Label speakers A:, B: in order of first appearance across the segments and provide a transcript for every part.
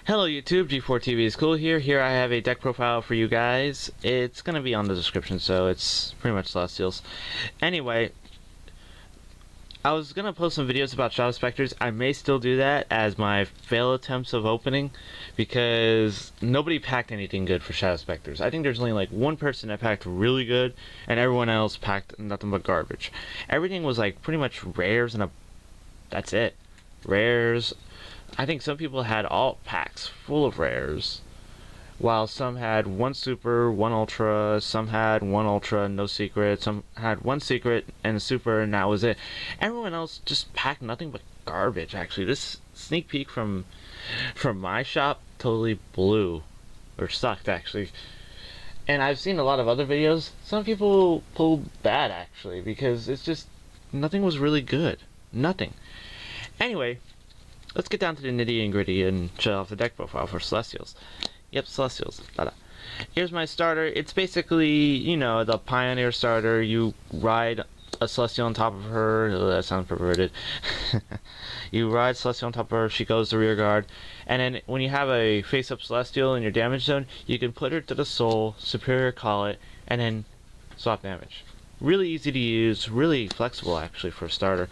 A: Hello YouTube, G4TV is cool here. Here I have a deck profile for you guys. It's going to be on the description, so it's pretty much Celestials. Anyway, I was going to post some videos about Shadow Specters. I may still do that as my fail attempts of opening, because nobody packed anything good for Shadow Specters. I think there's only like one person that packed really good, and everyone else packed nothing but garbage. Everything was like pretty much rares and that's it. Rares. I think some people had alt packs full of rares, while some had one super, one ultra, some had one ultra, no secret, some had one secret and a super, and that was it. Everyone else just packed nothing but garbage. Actually, this sneak peek from my shop totally blew, or sucked actually. And I've seen a lot of other videos. Some people pulled bad actually, because it's just nothing was really good. Nothing. Anyway, let's get down to the nitty and gritty and show off the deck profile for Celestials. Yep, Celestials. Here's my starter. It's basically, you know, the Pioneer starter. You ride a Celestial on top of her. Oh, that sounds perverted. You ride Celestial on top of her. She goes to rear guard. And then when you have a face-up Celestial in your damage zone, you can put her to the soul, superior call it, and then swap damage. Really easy to use. Really flexible, actually, for a starter.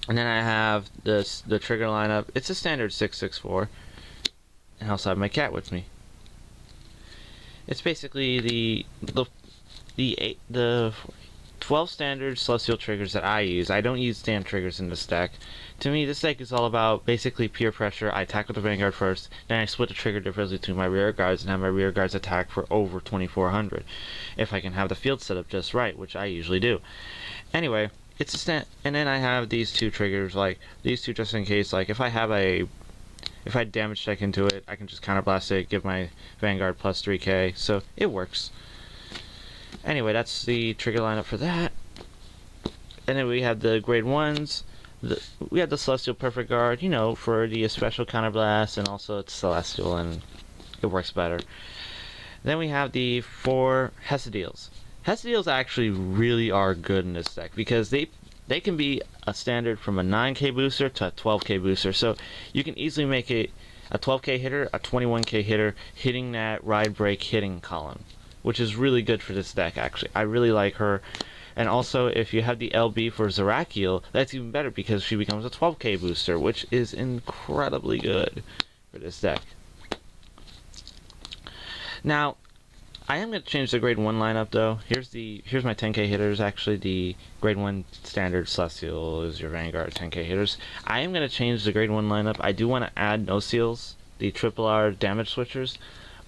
A: And then I have the trigger lineup. It's a standard 664, and I also have my cat with me. It's basically the 12 standard celestial triggers that I use. I don't use stand triggers in this deck. To me, this deck is all about basically peer pressure. I attack with the Vanguard first, then I split the trigger difference between my rear guards and have my rear guards attack for over 2400, if I can have the field set up just right, which I usually do. Anyway. It's a stand, and then I have these two triggers, like these two just in case, like if I damage check into it, I can just counterblast it, give my Vanguard plus 3k, so it works. Anyway, that's the trigger lineup for that. And then we have the grade 1s, we have the Celestial Perfect Guard, you know, for the special counterblast, and also it's Celestial and it works better. Then we have the 4 Hesideals. Hesideals actually really are good in this deck, because they can be a standard from a 9k booster to a 12k booster, so you can easily make it a 12k hitter, a 21k hitter, hitting that ride break hitting column, which is really good for this deck actually. I really like her. And also, if you have the LB for Zerakiel, that's even better, because she becomes a 12k booster, which is incredibly good for this deck. Now, I am going to change the grade 1 lineup though. Here's my 10k hitters. Actually, the grade 1 standard Celestial is your Vanguard 10k hitters. I am going to change the grade 1 lineup. I do want to add no seals, the RRR damage switchers,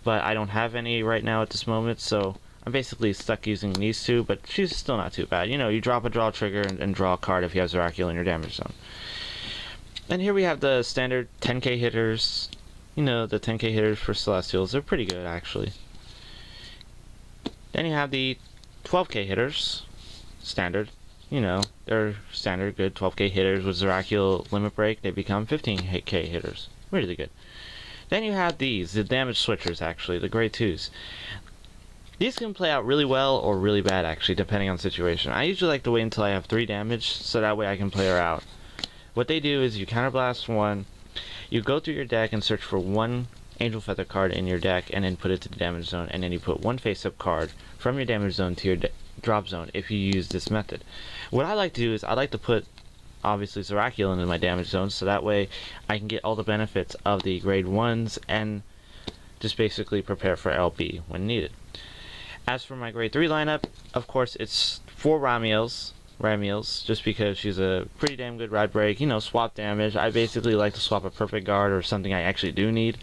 A: but I don't have any right now at this moment, so I'm basically stuck using these two, but she's still not too bad. You know, you drop a draw trigger and draw a card if you have Zerakiel in your damage zone. And here we have the standard 10k hitters. You know, the 10k hitters for Celestials. They're pretty good actually. Then you have the 12k hitters, standard. You know, they're standard good 12k hitters with Zerakiel limit break. They become 15k hitters. Really good. Then you have these, the damage switchers actually, the grade 2s. These can play out really well or really bad actually, depending on the situation. I usually like to wait until I have 3 damage, so that way I can play her out. What they do is you counterblast one, you go through your deck and search for one Angel Feather card in your deck, and then put it to the damage zone, and then you put one face-up card from your damage zone to your drop zone if you use this method. What I like to do is I like to put obviously Zerakiel into my damage zone, so that way I can get all the benefits of the grade 1s and just basically prepare for LB when needed. As for my grade 3 lineup, of course it's 4 Ramiels, just because she's a pretty damn good ride break, you know, swap damage. I basically like to swap a Perfect Guard or something I actually do need,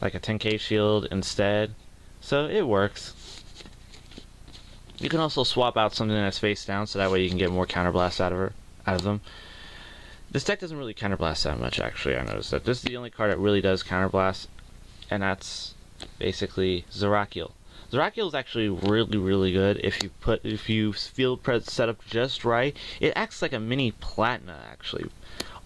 A: like a 10k shield instead, so it works. You can also swap out something that's face down, so that way you can get more counterblast out of them. This deck doesn't really counterblast that much actually. I noticed that this is the only card that really does counterblast, and that's basically Zerakiel. Zerakiel is actually really good if you field press set up just right. It acts like a mini Platina actually,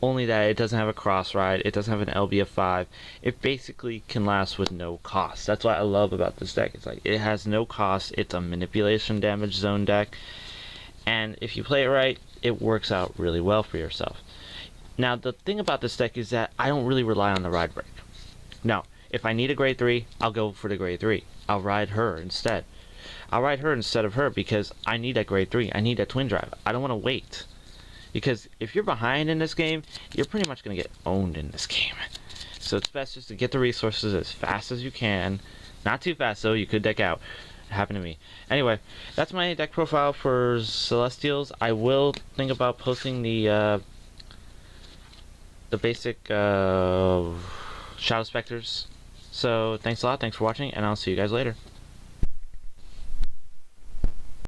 A: only that it doesn't have a cross ride, it doesn't have an LB of 5. It basically can last with no cost. That's what I love about this deck. It's like it has no cost. It's a manipulation damage zone deck, and if you play it right, it works out really well for yourself. Now, the thing about this deck is that I don't really rely on the ride break. No, if I need a grade 3, I'll go for the grade 3. I'll ride her instead. I'll ride her instead of her because I need that grade 3. I need that twin drive. I don't want to wait. Because if you're behind in this game, you're pretty much going to get owned in this game. So it's best just to get the resources as fast as you can. Not too fast though, you could deck out. It happened to me. Anyway, that's my deck profile for Celestials. I will think about posting the basic Shadow Specters. So thanks a lot, thanks for watching, and I'll see you guys later.